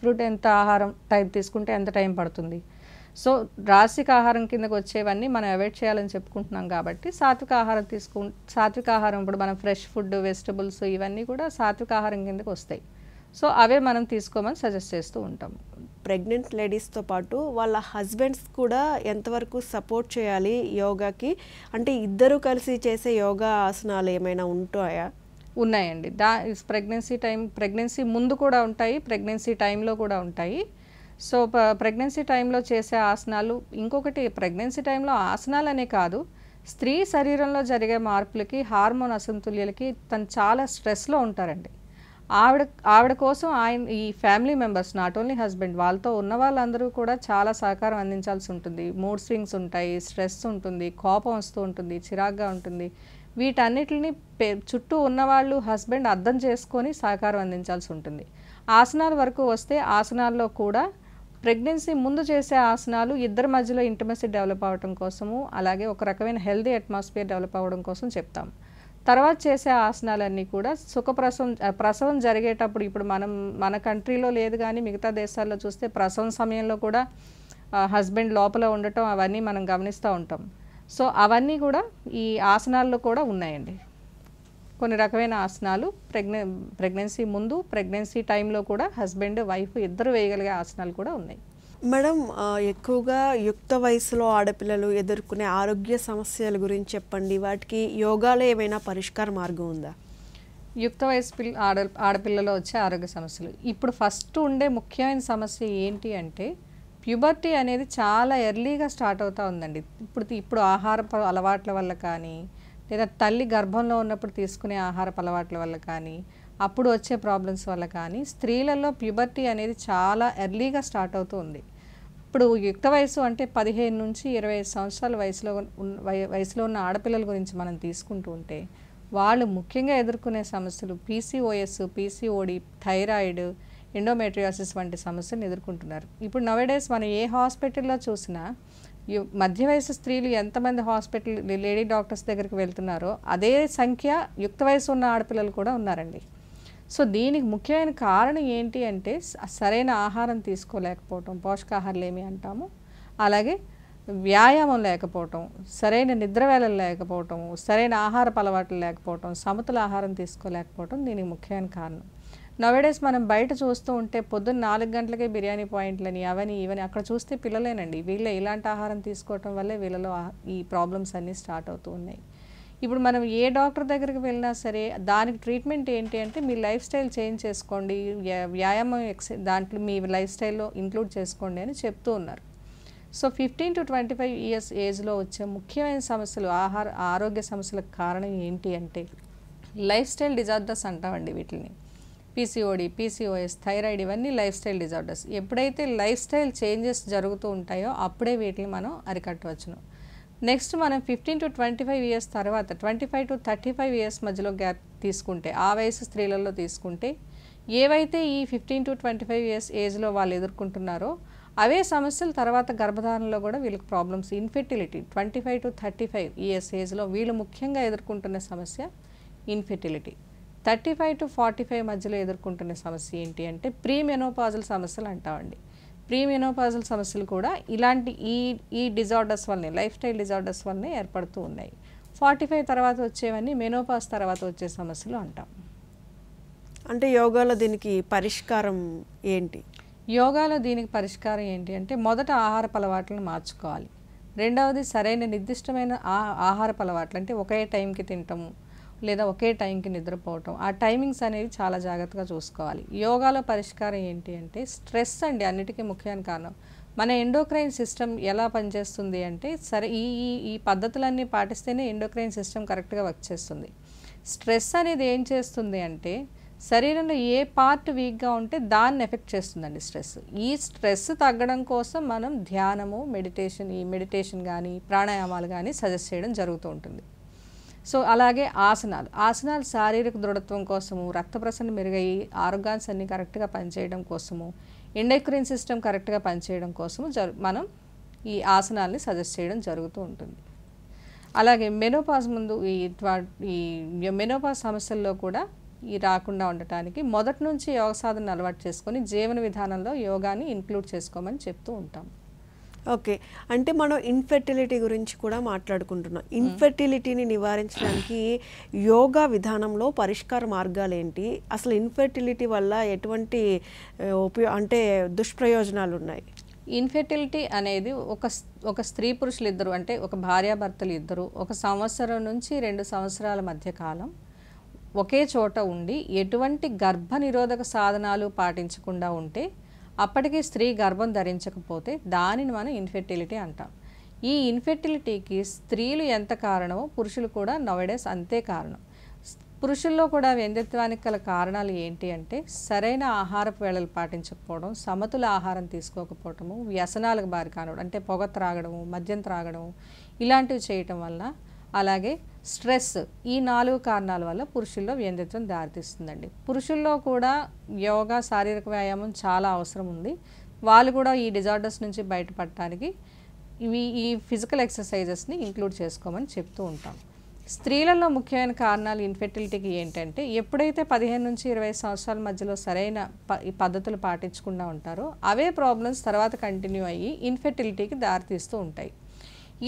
ఫ్రూట్ ఎంత ఆహారం టైం తీసుకుంటే ఎంత టైం పడుతుంది. సో రాజసిక ఆహారం కిందకి వచ్చేవన్నీ మనం అవాయిడ్ చేయాలని చెప్పుకుంటున్నాం కాబట్టి సాత్విక ఆహారం ఇప్పుడు మనం ఫ్రెష్ ఫుడ్, వెజిటబుల్స్ ఇవన్నీ కూడా సాత్విక ఆహారం కిందకి వస్తాయి. సో అవే మనం తీసుకోమని సజెస్ట్ చేస్తూ ఉంటాం. ప్రెగ్నెంట్ లేడీస్తో పాటు వాళ్ళ హస్బెండ్స్ కూడా ఎంతవరకు సపోర్ట్ చేయాలి యోగాకి? అంటే ఇద్దరు కలిసి చేసే యోగా ఆసనాలు ఏమైనా ఉంటాయా? ఉన్నాయండి. ప్రెగ్నెన్సీ ముందు కూడా ఉంటాయి, ప్రెగ్నెన్సీ టైంలో కూడా ఉంటాయి. సో ప్రెగ్నెన్సీ టైంలో చేసే ఆసనాలు, ఇంకొకటి ప్రెగ్నెన్సీ టైంలో ఆసనాలనే కాదు, స్త్రీ శరీరంలో జరిగే మార్పులకి, హార్మోన్ అసంతుల్యాలకి తను చాలా స్ట్రెస్లో ఉంటారండి. ఆవిడ కోసం ఈ family members, not only husband, వాళ్ళతో ఉన్న వాళ్ళందరూ కూడా చాలా సహకారం అందించాల్సి ఉంటుంది. మూడ్ స్వింగ్స్ ఉంటాయి, స్ట్రెస్ ఉంటుంది, కోపం వస్తూ ఉంటుంది, చిరాగ్గా ఉంటుంది. వీటన్నిటిని చుట్టూ ఉన్నవాళ్ళు హస్బెండ్ అర్థం చేసుకొని సహకారం అందించాల్సి ఉంటుంది. ఆసనాల వరకు వస్తే ఆసనాల్లో కూడా ప్రెగ్నెన్సీ ముందు చేసే ఆసనాలు ఇద్దరి మధ్యలో ఇంటిమసీ డెవలప్ అవ్వడం కోసము, అలాగే ఒక రకమైన హెల్దీ అట్మాస్ఫియర్ డెవలప్ అవ్వడం కోసం చెప్తాం. తర్వాత చేసే ఆసనాలన్నీ కూడా ప్రసవం జరిగేటప్పుడు, ఇప్పుడు మన కంట్రీలో లేదు కానీ మిగతా దేశాల్లో చూస్తే ప్రసవం సమయంలో కూడా హస్బెండ్ లోపల ఉండటం అవన్నీ మనం గమనిస్తూ ఉంటాం. సో అవన్నీ కూడా ఈ ఆసనాల్లో కూడా ఉన్నాయండి. కొన్ని రకమైన ఆసనాలు ప్రెగ్నెన్సీ ముందు, ప్రెగ్నెన్సీ టైంలో కూడా హస్బెండ్ వైఫ్ ఇద్దరు వేయగలిగే ఆసనాలు కూడా ఉన్నాయి. మేడం, ఎక్కువగా యుక్త వయసులో ఆడపిల్లలు ఎదుర్కొనే ఆరోగ్య సమస్యల గురించి చెప్పండి. వాటికి యోగాలో ఏమైనా పరిష్కార మార్గం ఉందా? యుక్త వయసు ఆడపిల్లలో వచ్చే ఆరోగ్య సమస్యలు, ఇప్పుడు ఫస్ట్ ఉండే ముఖ్యమైన సమస్య ఏంటి అంటే ప్యూబర్టీ అనేది చాలా ఎర్లీగా స్టార్ట్ అవుతూ ఉందండి. ఇప్పుడు ఆహారపు అలవాట్ల వల్ల కానీ, లేదా తల్లి గర్భంలో ఉన్నప్పుడు తీసుకునే ఆహారపు అలవాట్ల వల్ల కానీ, అప్పుడు వచ్చే ప్రాబ్లమ్స్ వల్ల కానీ స్త్రీలలో ప్యూబర్టీ అనేది చాలా ఎర్లీగా స్టార్ట్ అవుతూ ఉంది. ఇప్పుడు యుక్త వయసు అంటే 15 నుంచి 25 సంవత్సరాల వయసులో ఉన్న ఆడపిల్లల గురించి మనం తీసుకుంటూ ఉంటే వాళ్ళు ముఖ్యంగా ఎదుర్కొనే సమస్యలు పీసీఓఎస్, పీసీఓడి, థైరాయిడ్, ఎండోమెట్రియాసిస్ వంటి సమస్యలను ఎదుర్కొంటున్నారు. ఇప్పుడు నవేడేస్ మనం ఏ హాస్పిటల్లో చూసినా మధ్య వయసు స్త్రీలు ఎంతమంది లేడీ డాక్టర్స్ దగ్గరికి వెళ్తున్నారో అదే సంఖ్య యుక్త వయసు ఉన్న ఆడపిల్లలు కూడా ఉన్నారండి. సో దీనికి ముఖ్యమైన కారణం ఏంటి అంటే సరైన ఆహారం తీసుకోలేకపోవటం, పోషకాహారాలు ఏమి అంటాము, అలాగే వ్యాయామం లేకపోవటం, సరైన నిద్ర వేళలు లేకపోవటం, సరైన ఆహారపు అలవాట్లు లేకపోవటం, సమతుల ఆహారం తీసుకోలేకపోవటం దీనికి ముఖ్యమైన కారణం. నవేడేస్ మనం బయట చూస్తూ ఉంటే పొద్దున్న 4 గంటలకే బిర్యానీ పాయింట్లని అవని ఇవని అక్కడ చూస్తే పిల్లలేనండి. వీళ్ళే ఇలాంటి ఆహారం తీసుకోవటం వల్లే వీళ్ళలో ఈ ప్రాబ్లమ్స్ అన్నీ స్టార్ట్ అవుతూ ఉన్నాయి. ఇప్పుడు మనం ఏ డాక్టర్ దగ్గరికి వెళ్ళినా సరే దానికి ట్రీట్మెంట్ ఏంటి అంటే మీ లైఫ్ స్టైల్ చేంజ్ చేసుకోండి, వ్యాయామం దాంట్లో మీ లైఫ్ స్టైల్లో ఇంక్లూడ్ చేసుకోండి అని చెప్తూ ఉన్నారు. సో 15 to 25 ఇయర్స్ ఏజ్లో వచ్చే ముఖ్యమైన సమస్యలు, ఆరోగ్య సమస్యలకు కారణం ఏంటి అంటే లైఫ్ స్టైల్ డిజార్డర్స్ అంటామండి వీటిని. పీసీఓడి, పీసీఓఎస్, థైరాయిడ్ ఇవన్నీ లైఫ్ స్టైల్ డిజార్డర్స్. ఎప్పుడైతే లైఫ్ స్టైల్ చేంజెస్ జరుగుతూ ఉంటాయో అప్పుడే వీటిని మనం అరికట్టవచ్చును. నెక్స్ట్ మనం 15 to 25 ఇయర్స్ తర్వాత 25 to 35 ఇయర్స్ మధ్యలో గ్యాప్ తీసుకుంటే, ఆ వయసు స్త్రీలలో తీసుకుంటే ఏవైతే ఈ 15 to 25 ఇయర్స్ ఏజ్లో వాళ్ళు ఎదుర్కొంటున్నారో అవే సమస్యలు తర్వాత గర్భధారణలో కూడా వీళ్ళకి ప్రాబ్లమ్స్. ఇన్ఫెర్టిలిటీ 25 to 35 ఇయర్స్ ఏజ్లో వీళ్ళు ముఖ్యంగా ఎదుర్కొంటున్న సమస్య ఇన్ఫెర్టిలిటీ. 35 to 45 మధ్యలో ఎదుర్కొంటున్న సమస్య ఏంటి అంటే ప్రీమెనోపాజల్ సమస్యలు అంటామండి. ప్రీమెనోపాజల్ సమస్యలు కూడా ఇలాంటి ఈ డిజార్డర్స్ వల్లనే, లైఫ్ స్టైల్ డిజార్డర్స్ వల్లనే ఏర్పడుతూ ఉన్నాయి. 45 తర్వాత వచ్చేవన్నీ మెనోపాజ్ తర్వాత వచ్చే సమస్యలు అంటాం. అంటే యోగాలో దీనికి పరిష్కారం ఏంటి? యోగాలో దీనికి పరిష్కారం ఏంటి అంటే మొదట ఆహారపు అలవాట్లను మార్చుకోవాలి. రెండవది సరైన నిర్దిష్టమైన ఆహారపు అలవాట్లు, అంటే ఒకే టైంకి తినటము లేదా ఒకే టైంకి నిద్రపోవటం, ఆ టైమింగ్స్ అనేవి చాలా జాగ్రత్తగా చూసుకోవాలి. యోగాలో పరిష్కారం ఏంటి అంటే స్ట్రెస్ అండి అన్నిటికీ ముఖ్యమైన కారణం. మన ఎండోక్రైన్ సిస్టమ్ ఎలా పనిచేస్తుంది అంటే ఈ పద్ధతులన్నీ పాటిస్తేనే ఎండోక్రైన్ సిస్టమ్ కరెక్ట్గా వర్క్ చేస్తుంది. స్ట్రెస్ అనేది ఏం చేస్తుంది అంటే శరీరంలో ఏ పార్ట్ వీక్గా ఉంటే దాన్ని ఎఫెక్ట్ చేస్తుందండి స్ట్రెస్. ఈ స్ట్రెస్ తగ్గడం కోసం మనం ధ్యానము, మెడిటేషన్ కానీ ప్రాణాయామాలు కానీ సజెస్ట్ చేయడం జరుగుతూ ఉంటుంది. సో అలాగే ఆసనాలు శారీరక దృఢత్వం కోసము, రక్త ప్రసరణ మెరుగయ్యి ఆర్గాన్స్ అన్ని కరెక్ట్గా పనిచేయడం కోసము, ఎండోక్రైన్ సిస్టమ్ కరెక్ట్గా పనిచేయడం కోసము మనం ఈ ఆసనాల్ని సజెస్ట్ చేయడం జరుగుతూ ఉంటుంది. అలాగే మెనోపాజ్ ముందు ఈ మెనోపాజ్ సమస్యల్లో కూడా ఈ రాకుండా ఉండటానికి మొదటి నుంచి యోగ సాధన అలవాటు చేసుకొని జీవన విధానంలో యోగాని ఇంక్లూడ్ చేసుకోమని చెప్తూ ఉంటాం. ఓకే, అంటే మనం ఇన్ఫెర్టిలిటీ గురించి కూడా మాట్లాడుకుంటున్నాం. ఇన్ఫెర్టిలిటీని నివారించడానికి యోగా విధానంలో పరిష్కార మార్గాలు ఏంటి? అసలు ఇన్ఫెర్టిలిటీ వల్ల ఎటువంటి అంటే దుష్ప్రయోజనాలు ఉన్నాయి? ఇన్ఫెర్టిలిటీ అనేది ఒక స్త్రీ పురుషులు ఇద్దరు, అంటే ఒక భార్యాభర్తలు ఇద్దరు 1 సంవత్సరం నుంచి 2 సంవత్సరాల మధ్య కాలం ఒకే చోట ఉండి ఎటువంటి గర్భ నిరోధక సాధనాలు పాటించకుండా ఉంటే, అప్పటికి స్త్రీ గర్భం ధరించకపోతే దానిని మనం ఇన్ఫెర్టిలిటీ అంటాం. ఈ ఇన్ఫెర్టిలిటీకి స్త్రీలు ఎంత కారణమో పురుషులు కూడా నౌడేస్ అంతే కారణం. పురుషుల్లో కూడా వ్యంధ్యత్వానికి గల కారణాలు ఏంటి అంటే సరైన ఆహారపు వేళలు పాటించకపోవడం, సమతుల ఆహారం తీసుకోకపోవటము, వ్యసనాలకు బారి కానడం, అంటే పొగ త్రాగడము, మద్యం త్రాగడము, ఇలాంటివి చేయటం వల్ల, అలాగే స్ట్రెస్, ఈ 4 కారణాల వల్ల పురుషుల్లో వ్యంధ్యత్వం దారితీస్తుందండి. పురుషుల్లో కూడా యోగా, శారీరక వ్యాయామం చాలా అవసరం ఉంది. వాళ్ళు కూడా ఈ డిజార్డర్స్ నుంచి బయటపడటానికి ఈ ఫిజికల్ ఎక్సర్సైజెస్ని ఇంక్లూడ్ చేసుకోమని చెప్తూ ఉంటాం. స్త్రీలలో ముఖ్యమైన కారణాలు ఇన్ఫెర్టిలిటీకి ఏంటంటే ఎప్పుడైతే 15 నుంచి 20 సంవత్సరాల మధ్యలో సరైన ఈ పద్ధతులు పాటించకుండా ఉంటారో అవే ప్రాబ్లమ్స్ తర్వాత కంటిన్యూ అయ్యి ఇన్ఫెర్టిలిటీకి దారితీస్తూ ఉంటాయి.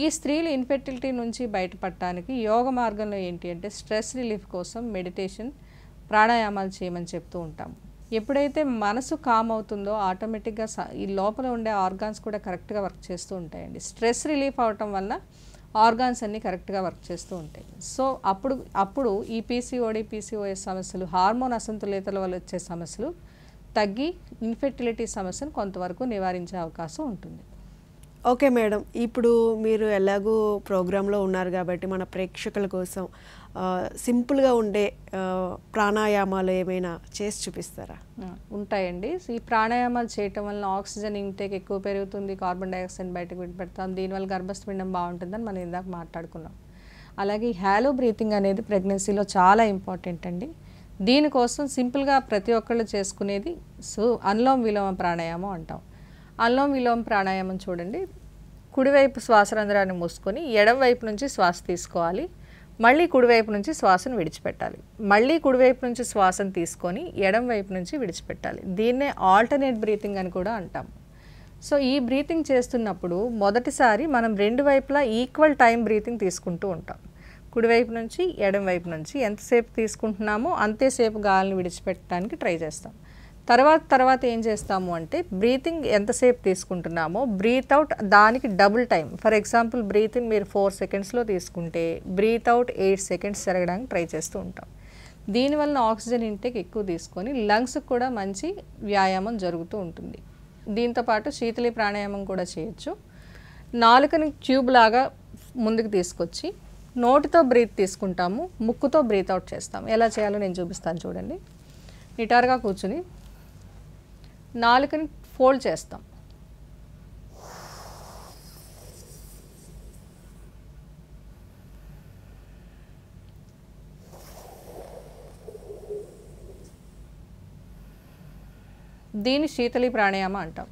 ఈ స్త్రీలు ఇన్ఫెర్టిలిటీ నుంచి బయటపడటానికి యోగ మార్గంలో ఏంటి అంటే స్ట్రెస్ రిలీఫ్ కోసం మెడిటేషన్, ప్రాణాయామాలు చేయమని చెప్తూ ఉంటాం. ఎప్పుడైతే మనసు కామ్ అవుతుందో ఆటోమేటిక్గా ఈ లోపల ఉండే ఆర్గాన్స్ కూడా కరెక్ట్గా వర్క్ చేస్తూ ఉంటాయండి. స్ట్రెస్ రిలీఫ్ అవటం వల్ల ఆర్గాన్స్ అన్నీ కరెక్ట్గా వర్క్ చేస్తూ ఉంటాయి. సో అప్పుడు ఈ పీసీఓఎస్ సమస్యలు, హార్మోన్ అసంతులితల వల్ల వచ్చే సమస్యలు తగ్గి ఇన్ఫెర్టిలిటీ సమస్యను కొంతవరకు నివారించే అవకాశం ఉంటుంది. ఓకే మేడం, ఇప్పుడు మీరు ఎలాగూ ప్రోగ్రాంలో ఉన్నారు కాబట్టి మన ప్రేక్షకుల కోసం సింపుల్గా ఉండే ప్రాణాయామాలు ఏమైనా చేసి చూపిస్తారా? ఉంటాయండి. ఈ ప్రాణాయామాలు చేయటం వల్ల ఆక్సిజన్ ఇంటేక్ ఎక్కువ పెరుగుతుంది, కార్బన్ డైఆక్సైడ్ బయటకు విడిపెడతాం, దీనివల్ల గర్భస్పిండం బాగుంటుందని మనం ఇందాక మాట్లాడుకున్నాం. అలాగే హ్యాలో బ్రీతింగ్ అనేది ప్రెగ్నెన్సీలో చాలా ఇంపార్టెంట్ అండి. దీనికోసం సింపుల్గా ప్రతి ఒక్కళ్ళు చేసుకునేది అనులోమ విలోమ ప్రాణాయామం అంటాం. అనులోమ విలోమ ప్రాణాయామం చూడండి, కుడివైపు శ్వాసరంధ్రాన్ని మూసుకొని ఎడమ వైపు నుంచి శ్వాస తీసుకోవాలి, మళ్ళీ కుడివైపు నుంచి శ్వాసను విడిచిపెట్టాలి, మళ్ళీ కుడివైపు నుంచి శ్వాసను తీసుకొని ఎడమ వైపు నుంచి విడిచిపెట్టాలి. దీన్నే ఆల్టర్నేట్ బ్రీతింగ్ అని కూడా అంటాం. సో ఈ బ్రీతింగ్ చేస్తున్నప్పుడు మొదటిసారి మనం 2 వైపులా ఈక్వల్ టైం బ్రీతింగ్ తీసుకుంటూ ఉంటాం. కుడివైపు నుంచి ఎడమ వైపు నుంచి ఎంతసేపు తీసుకుంటున్నామో అంతేసేపు గాలిని విడిచిపెట్టడానికి ట్రై చేస్తాం. తర్వాత ఏం చేస్తాము అంటే బ్రీతింగ్ ఎంతసేపు తీసుకుంటున్నామో బ్రీత్ అవుట్ దానికి double time. For example breath in మీరు 4 సెకండ్స్లో తీసుకుంటే బ్రీత్ అవుట్ 8 సెకండ్స్ జరగడానికి ట్రై చేస్తూ ఉంటాం. దీనివల్ల ఆక్సిజన్ ఇంటేక్ ఎక్కువ తీసుకొని లంగ్స్కి కూడా మంచి వ్యాయామం జరుగుతూ ఉంటుంది. దీంతోపాటు శీతలి ప్రాణాయామం కూడా చేయొచ్చు. నాలుకని ట్యూబ్ లాగా ముందుకు తీసుకొచ్చి నోటితో బ్రీత్ తీసుకుంటాము, ముక్కుతో బ్రీత్ అవుట్ చేస్తాము. ఎలా చేయాలో నేను చూపిస్తాను చూడండి. నిటారుగా కూర్చుని నాలుకని ఫోల్డ్ చేస్తాం. దీన్ని శీతలి ప్రాణాయామ అంటాం.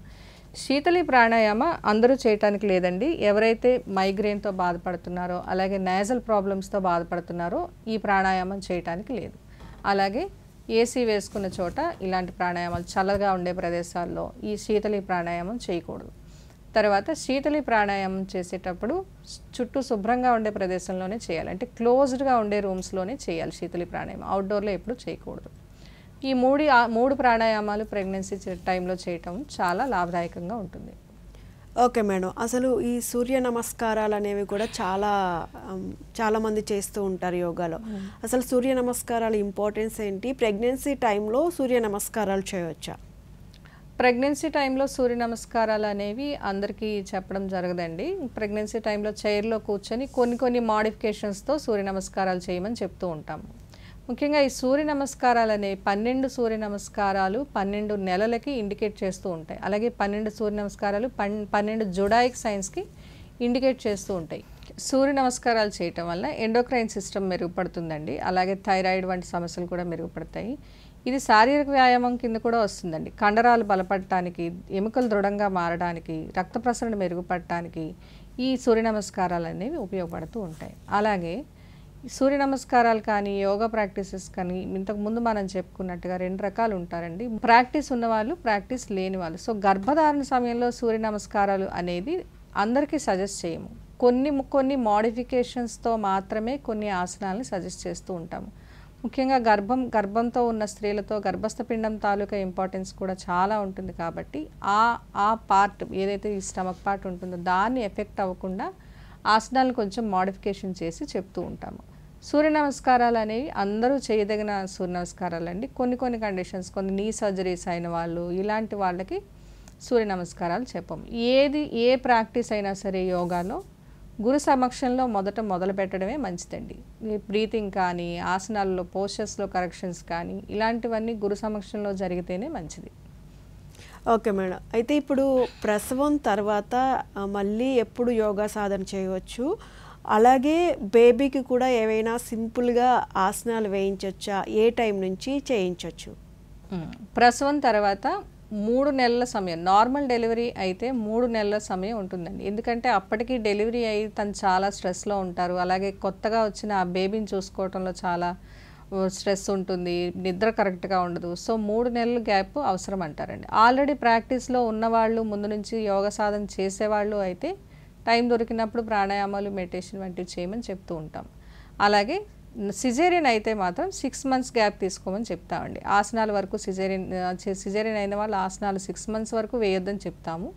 శీతలి ప్రాణాయామ అందరూ చేయటానికి లేదండి. ఎవరైతే మైగ్రేన్తో బాధపడుతున్నారో అలాగే నేజల్ ప్రాబ్లమ్స్తో బాధపడుతున్నారో ఈ ప్రాణాయామం చేయటానికి లేదు. అలాగే ఏసీ వేసుకున్న చోట ఇలాంటి ప్రాణాయామాలు, చల్లగా ఉండే ప్రదేశాల్లో ఈ శీతలి ప్రాణాయామం చేయకూడదు. తర్వాత శీతలి ప్రాణాయామం చేసేటప్పుడు చుట్టూ శుభ్రంగా ఉండే ప్రదేశంలోనే చేయాలి, అంటే క్లోజ్డ్గా ఉండే రూమ్స్లోనే చేయాలి శీతలి ప్రాణాయామం. అవుట్డోర్లో ఎప్పుడు చేయకూడదు. ఈ మూడు ప్రాణాయామాలు ప్రెగ్నెన్సీ టైంలో చేయటం చాలా లాభదాయకంగా ఉంటుంది. ఓకే మేడం, అసలు ఈ సూర్య నమస్కారాలు అనేవి కూడా చాలామంది చేస్తూ ఉంటారు యోగాలో. అసలు సూర్య నమస్కారాల ఇంపార్టెన్స్ ఏంటి? ప్రెగ్నెన్సీ టైంలో సూర్య నమస్కారాలు చేయవచ్చా? ప్రెగ్నెన్సీ టైంలో సూర్య నమస్కారాలు అనేవి అందరికీ చెప్పడం జరగదండి. ప్రెగ్నెన్సీ టైంలో చైర్లో కూర్చొని కొన్ని మాడిఫికేషన్స్తో సూర్య నమస్కారాలు చేయమని చెప్తూ ఉంటాము. ముఖ్యంగా ఈ సూర్య నమస్కారాలు అనే 12 సూర్య నమస్కారాలు 12 నెలలకి ఇండికేట్ చేస్తూ ఉంటాయి. అలాగే 12 సూర్య నమస్కారాలు 12 జొడాయిక్ సైన్స్కి ఇండికేట్ చేస్తూ ఉంటాయి. సూర్య నమస్కారాలు చేయటం వల్ల ఎండోక్రైన్ సిస్టమ్ మెరుగుపడుతుందండి. అలాగే థైరాయిడ్ వంటి సమస్యలు కూడా మెరుగుపడతాయి. ఇది శారీరక వ్యాయామం కింద కూడా వస్తుందండి. కండరాలు బలపడటానికి, ఎముకలు దృఢంగా మారడానికి, రక్త ప్రసరణ మెరుగుపడటానికి ఈ సూర్య నమస్కారాలు అనేవి ఉపయోగపడుతూ ఉంటాయి. అలాగే సూర్య నమస్కారాలు కానీ యోగా ప్రాక్టీసెస్ కానీ ఇంతకుముందు మనం చెప్పుకున్నట్టుగా 2 రకాలు ఉంటారండి. ప్రాక్టీస్ ఉన్నవాళ్ళు, ప్రాక్టీస్ లేని వాళ్ళు. సో గర్భధారణ సమయంలో సూర్య నమస్కారాలు అనేది అందరికీ సజెస్ట్ చేయము. కొన్ని మోడిఫికేషన్స్తో మాత్రమే కొన్ని ఆసనాలను సజెస్ట్ చేస్తూ ఉంటాము. ముఖ్యంగా గర్భంతో ఉన్న స్త్రీలతో గర్భస్థ పిండం తాలూకా ఇంపార్టెన్స్ కూడా చాలా ఉంటుంది కాబట్టి ఆ పార్ట్ ఏదైతే ఈ స్టమక్ పార్ట్ ఉంటుందో దాన్ని ఎఫెక్ట్ అవ్వకుండా ఆసనాలను కొంచెం మోడిఫికేషన్ చేసి చెప్తూ ఉంటాము. సూర్య నమస్కారాలు అనేవి అందరూ చేయదగిన సూర్య నమస్కారాలు అండి. కొన్ని కండిషన్స్, కొన్ని నీ సర్జరీస్ అయిన వాళ్ళు, ఇలాంటి వాళ్ళకి సూర్య నమస్కారాలు చెప్పము. ఏ ప్రాక్టీస్ అయినా సరే యోగాలో గురు సమక్షంలో మొదలు పెట్టడమే మంచిదండి. బ్రీతింగ్ కానీ, ఆసనాల్లో పోస్చర్స్లో కరెక్షన్స్ కానీ ఇలాంటివన్నీ గురు సమక్షంలో జరిగితేనే మంచిది. Okay madam. అయితే ఇప్పుడు ప్రసవం తర్వాత మళ్ళీ ఎప్పుడు యోగా సాధన చేయవచ్చు? అలాగే బేబీకి కూడా ఏవైనా సింపుల్గా ఆసనాలు వేయించవచ్చా? ఏ టైం నుంచి చేయించవచ్చు? ప్రసవం తర్వాత 3 నెలల సమయం, నార్మల్ డెలివరీ అయితే 3 నెలల సమయం ఉంటుందండి. ఎందుకంటే అప్పటికి డెలివరీ అయ్యి తను చాలా స్ట్రెస్లో ఉంటారు. అలాగే కొత్తగా వచ్చిన ఆ బేబీని చూసుకోవటంలో చాలా స్ట్రెస్ ఉంటుంది, నిద్ర కరెక్ట్గా ఉండదు. సో 3 నెలల గ్యాప్ అవసరం అంటారండి. ఆల్రెడీ ప్రాక్టీస్లో ఉన్నవాళ్ళు, ముందు నుంచి యోగా సాధన చేసేవాళ్ళు అయితే టైం దొరికినప్పుడు ప్రాణాయామాలు, మెడిటేషన్ వంటివి చేయమని చెప్తూ ఉంటాం. అలాగే సిజేరియన్ అయితే మాత్రం 6 మంత్స్ గ్యాప్ తీసుకోమని చెప్తామండి. ఆసనాల వరకు సిజేరియన్ అయిన వాళ్ళు ఆసనాలు 6 మంత్స్ వరకు వేయొద్దని చెప్తాము.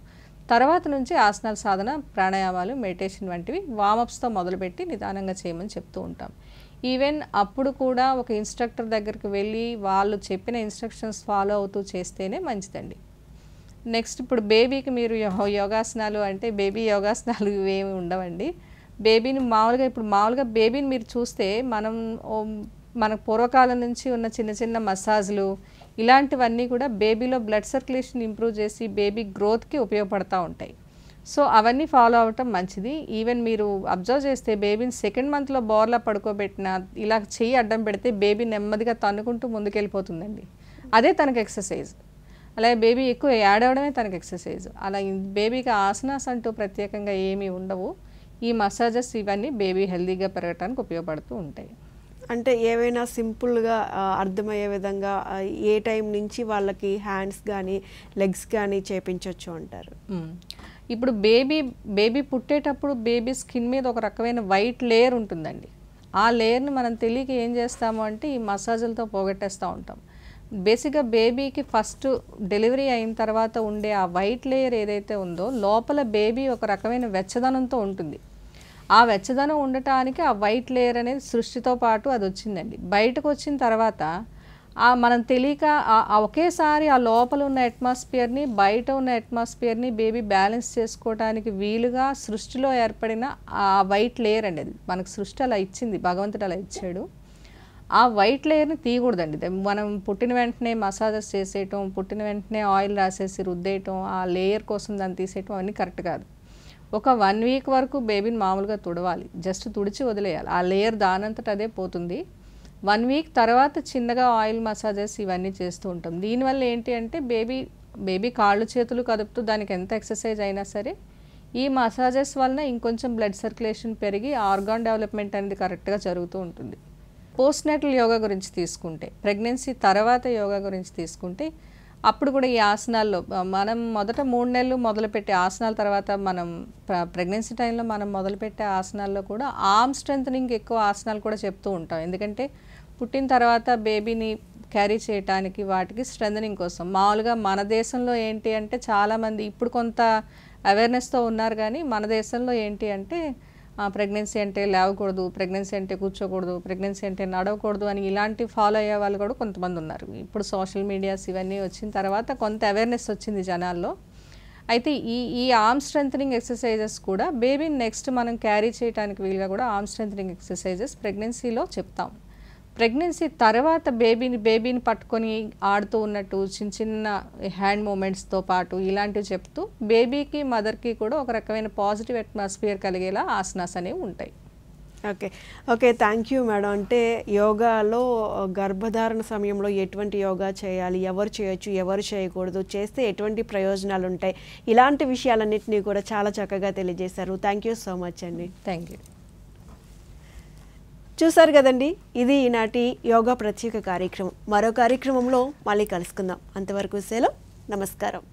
తర్వాత నుంచి ఆసనాల సాధన, ప్రాణాయామాలు, మెడిటేషన్ వంటివి వామప్స్తో మొదలుపెట్టి నిదానంగా చేయమని చెప్తూ ఉంటాం. ఈవెన్ అప్పుడు కూడా ఒక ఇన్స్ట్రక్టర్ దగ్గరికి వెళ్ళి వాళ్ళు చెప్పిన ఇన్స్ట్రక్షన్స్ ఫాలో అవుతూ చేస్తేనే మంచిదండి. నెక్స్ట్ ఇప్పుడు బేబీకి మీరు యోగాసనాలు అంటే బేబీ యోగాసనాలు ఇవేమి ఉండవండి. బేబీని మామూలుగా బేబీని మీరు చూస్తే మన పూర్వకాలం నుంచి ఉన్న చిన్న మసాజ్లు ఇలాంటివన్నీ కూడా బేబీలో బ్లడ్ సర్క్యులేషన్ ఇంప్రూవ్ చేసి బేబీ గ్రోత్కి ఉపయోగపడతా ఉంటాయి. సో అవన్నీ ఫాలో అవ్వటం మంచిది. ఈవెన్ మీరు అబ్జర్వ్ చేస్తే బేబీని 2nd మంత్లో బోర్లా పడుకోబెట్టిన ఇలా చెయ్యి అడ్డం పెడితే బేబీ నెమ్మదిగా తన్నుకుంటూ ముందుకెళ్ళిపోతుందండి. అదే తనకు ఎక్సర్సైజ్. అలాగే బేబీ ఎక్కువ ఏడవడమే తనకు ఎక్సర్సైజ్. అలా బేబీకి ఆసనాస్ అంటూ ప్రత్యేకంగా ఏమీ ఉండవు. ఈ మసాజెస్ ఇవన్నీ బేబీ హెల్దీగా పెరగడానికి ఉపయోగపడుతూ ఉంటాయి. అంటే ఏవైనా సింపుల్గా అర్థమయ్యే విధంగా ఏ టైం నుంచి వాళ్ళకి హ్యాండ్స్ కానీ లెగ్స్ కానీ చేపించవచ్చు అంటారు? ఇప్పుడు బేబీ పుట్టేటప్పుడు బేబీ స్కిన్ మీద ఒక రకమైన వైట్ లేయర్ ఉంటుందండి. ఆ లేయర్ని మనం తెలియక ఏం చేస్తాము అంటే ఈ మసాజులతో పోగొట్టేస్తూ ఉంటాం. బేసిక్గా బేబీకి ఫస్ట్ డెలివరీ అయిన తర్వాత ఉండే ఆ వైట్ లేయర్ ఏదైతే ఉందో లోపల బేబీ ఒక రకమైన వెచ్చదనంతో ఉంటుంది. ఆ వెచ్చదనం ఉండటానికి ఆ వైట్ లేయర్ అనేది సృష్టితో పాటు అది వచ్చిందండి. బయటకు వచ్చిన తర్వాత మనం తెలియక ఒకేసారి ఆ లోపల ఉన్న అట్మాస్ఫియర్ని, బయట ఉన్న అట్మాస్ఫియర్ని బేబీ బ్యాలెన్స్ చేసుకోవడానికి వీలుగా సృష్టిలో ఏర్పడిన ఆ వైట్ లేయర్ అండి. అది మనకు సృష్టి అలా ఇచ్చింది, భగవంతుడు అలా ఇచ్చాడు. ఆ వైట్ లేయర్ని తీయకూడదండి. మనం పుట్టిన వెంటనే మసాజెస్ చేసేయటం, పుట్టిన వెంటనే ఆయిల్ రాసేసి రుద్దేయటం, ఆ లేయర్ కోసం దాన్ని తీసేయటం అవన్నీ కరెక్ట్ కాదు. ఒక 1 వీక్ వరకు బేబీని మామూలుగా తుడవాలి, జస్ట్ తుడిచి వదిలేయాలి. ఆ లేయర్ దానంతట అదే పోతుంది. 1 వీక్ తర్వాత చిన్నగా ఆయిల్ మసాజెస్ ఇవన్నీ చేస్తూ ఉంటాం. దీనివల్ల ఏంటి అంటే బేబీ కాళ్ళు చేతులు కదుపుతూ దానికి ఎంత ఎక్సర్సైజ్ అయినా సరే ఈ మసాజెస్ వలన ఇంకొంచెం బ్లడ్ సర్క్యులేషన్ పెరిగి ఆర్గాన్ డెవలప్మెంట్ అనేది కరెక్ట్గా జరుగుతూ ఉంటుంది. పోస్ట్ నేటల్ యోగా గురించి తీసుకుంటే, ప్రెగ్నెన్సీ తర్వాత యోగా గురించి తీసుకుంటే అప్పుడు కూడా ఈ ఆసనాల్లో మనం మొదట 3 నెలలు మొదలుపెట్టే ఆసనాల తర్వాత మనం ప్రెగ్నెన్సీ టైంలో మనం మొదలుపెట్టే ఆసనాల్లో కూడా ఆర్మ్ స్ట్రెంథనింగ్ ఎక్కువ ఆసనాలు కూడా చెప్తూ ఉంటాం. ఎందుకంటే పుట్టిన తర్వాత బేబీని క్యారీ చేయడానికి వాటికి స్ట్రెంథనింగ్ కోసం. మామూలుగా మన దేశంలో ఏంటి అంటే చాలామంది ఇప్పుడు కొంత అవేర్నెస్తో ఉన్నారు, కానీ మన దేశంలో ఏంటి అంటే ప్రెగ్నెన్సీ అంటే లేవకూడదు, ప్రెగ్నెన్సీ అంటే కూర్చోకూడదు, ప్రెగ్నెన్సీ అంటే నడవకూడదు అని ఇలాంటి ఫాలో అయ్యే వాళ్ళు కూడా కొంతమంది ఉన్నారు. ఇప్పుడు సోషల్ మీడియాస్ ఇవన్నీ వచ్చిన తర్వాత కొంత అవేర్నెస్ వచ్చింది జనాల్లో. అయితే ఈ ఆర్మ్ స్ట్రెంథనింగ్ ఎక్సర్సైజెస్ కూడా బేబీని నెక్స్ట్ మనం క్యారీ చేయడానికి వీలుగా కూడా ఆర్మ్ స్ట్రెంథనింగ్ ఎక్సర్సైజెస్ ప్రెగ్నెన్సీలో చెప్తాం. ప్రెగ్నెన్సీ తర్వాత బేబీని పట్టుకొని ఆడుతూ ఉన్నట్టు చిన్న చిన్న హ్యాండ్ మూమెంట్స్తో పాటు ఇలాంటివి చెప్తూ బేబీకి మదర్కి కూడా ఒక రకమైన పాజిటివ్ అట్మాస్ఫియర్ కలిగేలా ఆసనాస్ అనేవి ఉంటాయి. Okay okay thank you madam. అంటే యోగాలో గర్భధారణ సమయంలో ఎటువంటి యోగా చేయాలి, ఎవరు చేయొచ్చు ఎవరు చేయకూడదు, చేస్తే ఎటువంటి ప్రయోజనాలు ఉంటాయి, ఇలాంటి విషయాలన్నింటినీ కూడా చాలా చక్కగా తెలియజేశారు. థ్యాంక్ యూ సో మచ్ అండి. Thank you. చూసారు కదండి, ఇది ఈనాటి యోగా ప్రత్యేక కార్యక్రమం. మరో కార్యక్రమంలో మళ్ళీ కలుసుకుందాం. అంతవరకు సెలవు. నమస్కారం.